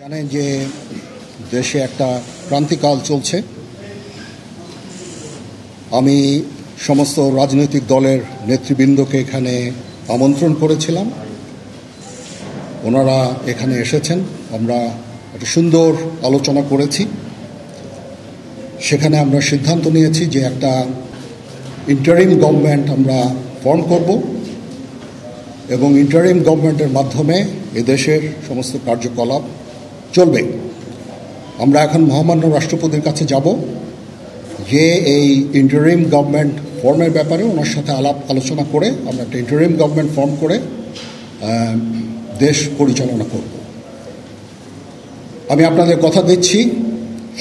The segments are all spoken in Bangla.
জানেন যে দেশে একটা ক্রান্তিকাল চলছে। আমি সমস্ত রাজনৈতিক দলের নেতৃবৃন্দকে এখানে আমন্ত্রণ করেছিলাম, ওনারা এখানে এসেছেন। আমরা একটা সুন্দর আলোচনা করেছি। সেখানে আমরা সিদ্ধান্ত নিয়েছি যে একটা ইন্টারিম গভর্নমেন্ট আমরা ফর্ম করব এবং ইন্টারিম গভর্নমেন্টের মাধ্যমে এদেশের সমস্ত কার্যকলাপ চলবে। আমরা এখন মহামান্য রাষ্ট্রপতির কাছে যাব যে এই ইন্টারিম গভর্নমেন্ট ফর্মের ব্যাপারে ওনার সাথে আলোচনা করে আমরা একটা ইন্টারিম গভর্নমেন্ট ফর্ম করে দেশ পরিচালনা করব। আমি আপনাদের কথা দিচ্ছি,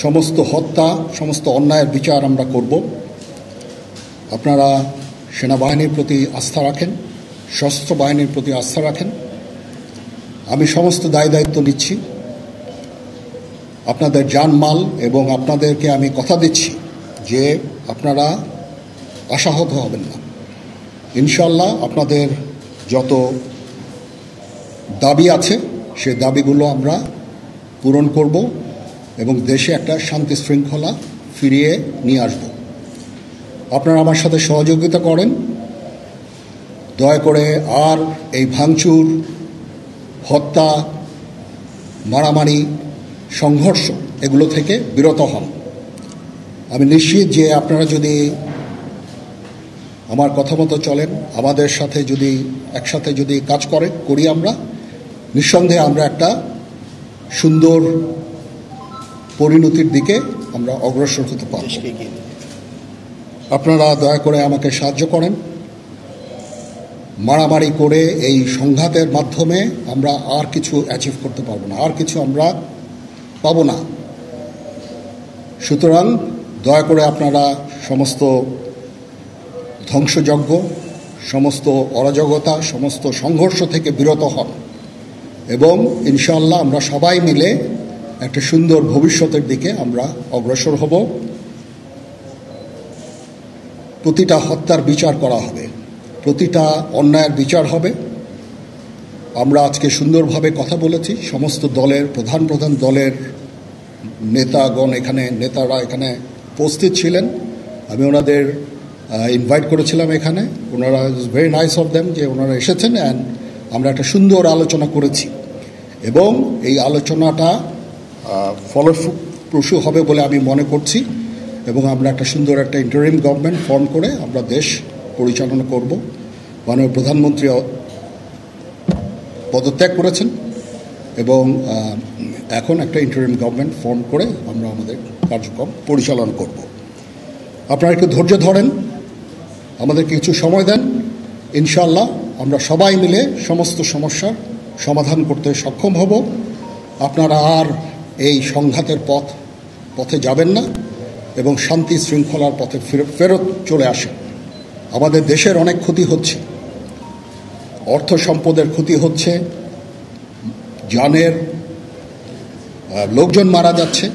সমস্ত হত্যা, সমস্ত অন্যায়ের বিচার আমরা করব। আপনারা সেনাবাহিনীর প্রতি আস্থা রাখেন, সশস্ত্র বাহিনীর প্রতি আস্থা রাখেন। আমি সমস্ত দায়িত্ব নিচ্ছি, আপনাদের জানমাল, এবং আপনাদেরকে আমি কথা দিচ্ছি যে আপনারা আশাহত হবেন না। ইনশাল্লাহ আপনাদের যত দাবি আছে সেই দাবিগুলো আমরা পূরণ করব এবং দেশে একটা শান্তি শৃঙ্খলা ফিরিয়ে নিয়ে আসব। আপনারা আমার সাথে সহযোগিতা করেন। দয়া করে আর এই ভাঙচুর, হত্যা, মারামারি, সংঘর্ষ এগুলো থেকে বিরত হন। আমি নিশ্চিত যে আপনারা যদি আমার কথা মতো চলেন, আমাদের সাথে যদি একসাথে যদি কাজ করি আমরা, নিঃসন্দেহে আমরা একটা সুন্দর পরিণতির দিকে আমরা অগ্রসর হতে পারব। আপনারা দয়া করে আমাকে সাহায্য করেন। মারামারি করে এই সংঘাতের মাধ্যমে আমরা আর কিছু অ্যাচিভ করতে পারবো না, আর কিছু আমরা পাবো না। সুতরাং দয়া করে আপনারা সমস্ত ধ্বংসযজ্ঞ, সমস্ত অরাজকতা, সমস্ত সংঘর্ষ থেকে বিরত হন এবং ইনশাআল্লাহ আমরা সবাই মিলে একটা সুন্দর ভবিষ্যতের দিকে আমরা অগ্রসর হব। প্রতিটা হত্যার বিচার করা হবে, প্রতিটা অন্যায়ের বিচার হবে। আমরা আজকে সুন্দরভাবে কথা বলেছি। সমস্ত দলের প্রধান দলের নেতারা এখানে উপস্থিত ছিলেন। আমি ওনাদের ইনভাইট করেছিলাম এখানে। ওনারা ভেরি নাইস অফ দেম যে ওনারা এসেছেন, অ্যান্ড আমরা একটা সুন্দর আলোচনা করেছি এবং এই আলোচনাটা ফলপ্রসূ হবে বলে আমি মনে করছি এবং আমরা একটা সুন্দর একটা ইন্টারিম গভর্নমেন্ট ফর্ম করে আমরা দেশ পরিচালনা করব। মাননীয় প্রধানমন্ত্রী পদত্যাগ করেছেন এবং এখন একটা ইন্টারিম গভর্নমেন্ট ফর্ম করে আমরা আমাদের কার্যক্রম পরিচালনা করব। আপনারা একটু ধৈর্য ধরেন, আমাদের কিছু সময় দেন। ইনশাআল্লাহ আমরা সবাই মিলে সমস্ত সমস্যার সমাধান করতে সক্ষম হব। আপনারা আর এই সংঘাতের পথে যাবেন না এবং শান্তি শৃঙ্খলার পথে ফেরত চলে আসেন। আমাদের দেশের অনেক ক্ষতি হচ্ছে, অর্থ সম্পদের ক্ষতি হচ্ছে, জানের লোকজন মারা যাচ্ছে।